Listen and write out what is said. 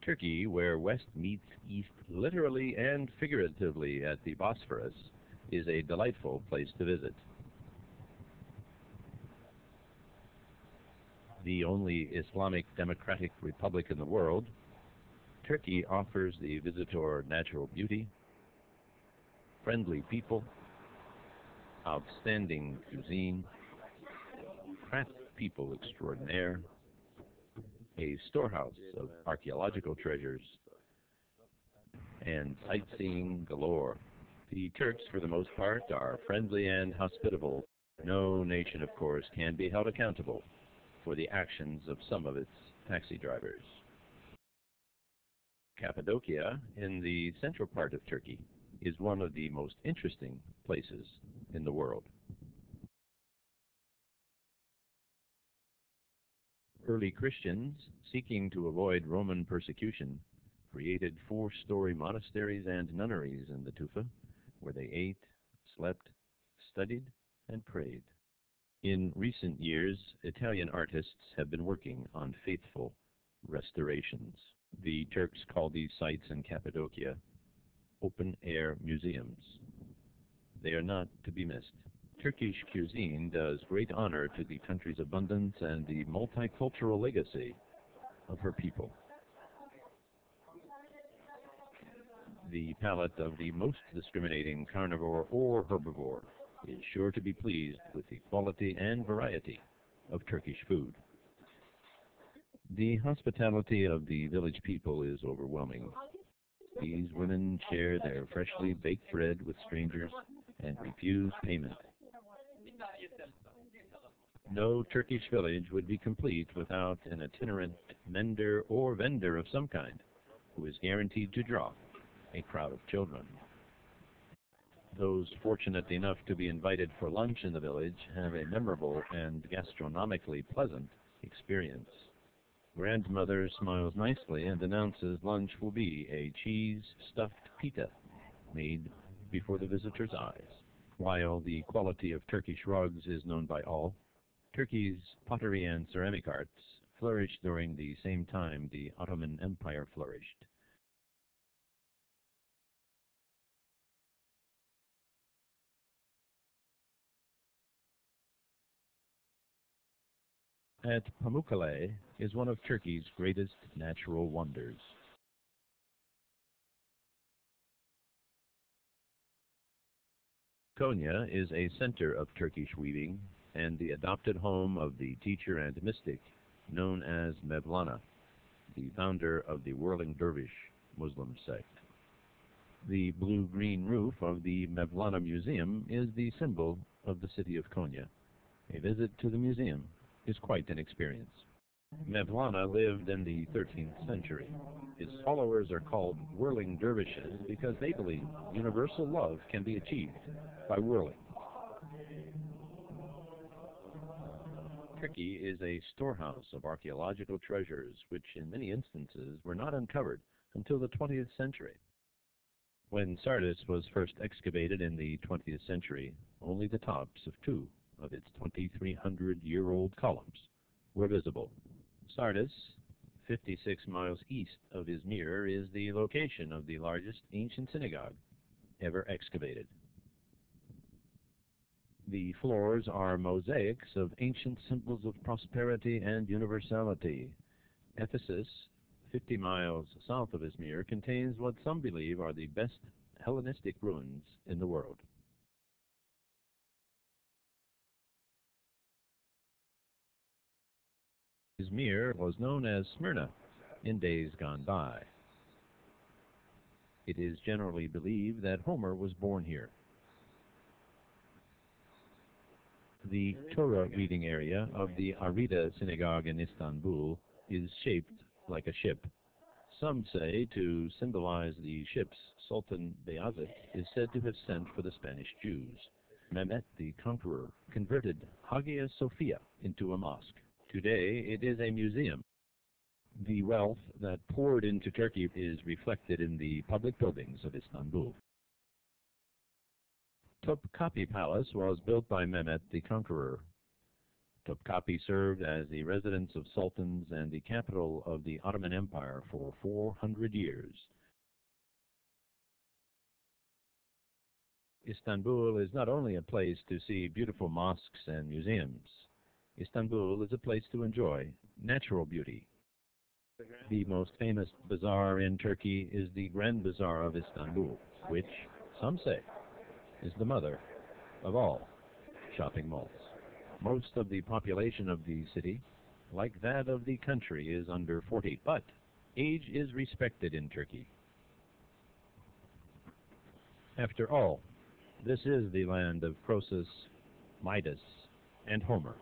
Turkey, where west meets east literally and figuratively at the Bosphorus, is a delightful place to visit. The only Islamic democratic republic in the world, Turkey offers the visitor natural beauty, friendly people, outstanding cuisine, craft people extraordinaire, a storehouse of archaeological treasures, and sightseeing galore. The Turks, for the most part, are friendly and hospitable. No nation, of course, can be held accountable for the actions of some of its taxi drivers. Cappadocia, in the central part of Turkey, is one of the most interesting places in the world. Early Christians, seeking to avoid Roman persecution, created 4-story monasteries and nunneries in the Tufa, where they ate, slept, studied, and prayed. In recent years, Italian artists have been working on faithful restorations. The Turks call these sites in Cappadocia open-air museums. They are not to be missed. Turkish cuisine does great honor to the country's abundance and the multicultural legacy of her people. The palate of the most discriminating carnivore or herbivore is sure to be pleased with the quality and variety of Turkish food. The hospitality of the village people is overwhelming. These women share their freshly baked bread with strangers and refuse payment. No Turkish village would be complete without an itinerant mender or vendor of some kind who is guaranteed to draw a crowd of children. Those fortunate enough to be invited for lunch in the village have a memorable and gastronomically pleasant experience. Grandmother smiles nicely and announces lunch will be a cheese-stuffed pita made before the visitor's eyes. While the quality of Turkish rugs is known by all, Turkey's pottery and ceramic arts flourished during the same time the Ottoman Empire flourished. At Pamukkale is one of Turkey's greatest natural wonders. Konya is a center of Turkish weaving and the adopted home of the teacher and mystic known as Mevlana, the founder of the whirling dervish Muslim sect. The blue-green roof of the Mevlana Museum is the symbol of the city of Konya. A visit to the museum is quite an experience. Mevlana lived in the 13th century. His followers are called whirling dervishes because they believe universal love can be achieved by whirling. Turkey is a storehouse of archaeological treasures which in many instances were not uncovered until the 20th century. When Sardis was first excavated in the 20th century, only the tops of 2 of its 2,300-year-old columns were visible. Sardis, 56 miles east of Izmir, is the location of the largest ancient synagogue ever excavated. The floors are mosaics of ancient symbols of prosperity and universality. Ephesus, 50 miles south of Izmir, contains what some believe are the best Hellenistic ruins in the world. Izmir was known as Smyrna in days gone by. It is generally believed that Homer was born here. The Torah reading area of the Arida synagogue in Istanbul is shaped like a ship. Some say to symbolize the ships Sultan Beyazıt is said to have sent for the Spanish Jews. Mehmet the Conqueror converted Hagia Sophia into a mosque. Today it is a museum. The wealth that poured into Turkey is reflected in the public buildings of Istanbul. Topkapi Palace was built by Mehmet the Conqueror. Topkapi served as the residence of sultans and the capital of the Ottoman Empire for 400 years. Istanbul is not only a place to see beautiful mosques and museums. Istanbul is a place to enjoy natural beauty. The most famous bazaar in Turkey is the Grand Bazaar of Istanbul, which, some say, is the mother of all shopping malls. Most of the population of the city, like that of the country, is under 40, but age is respected in Turkey. After all, this is the land of Croesus, Midas, and Homer.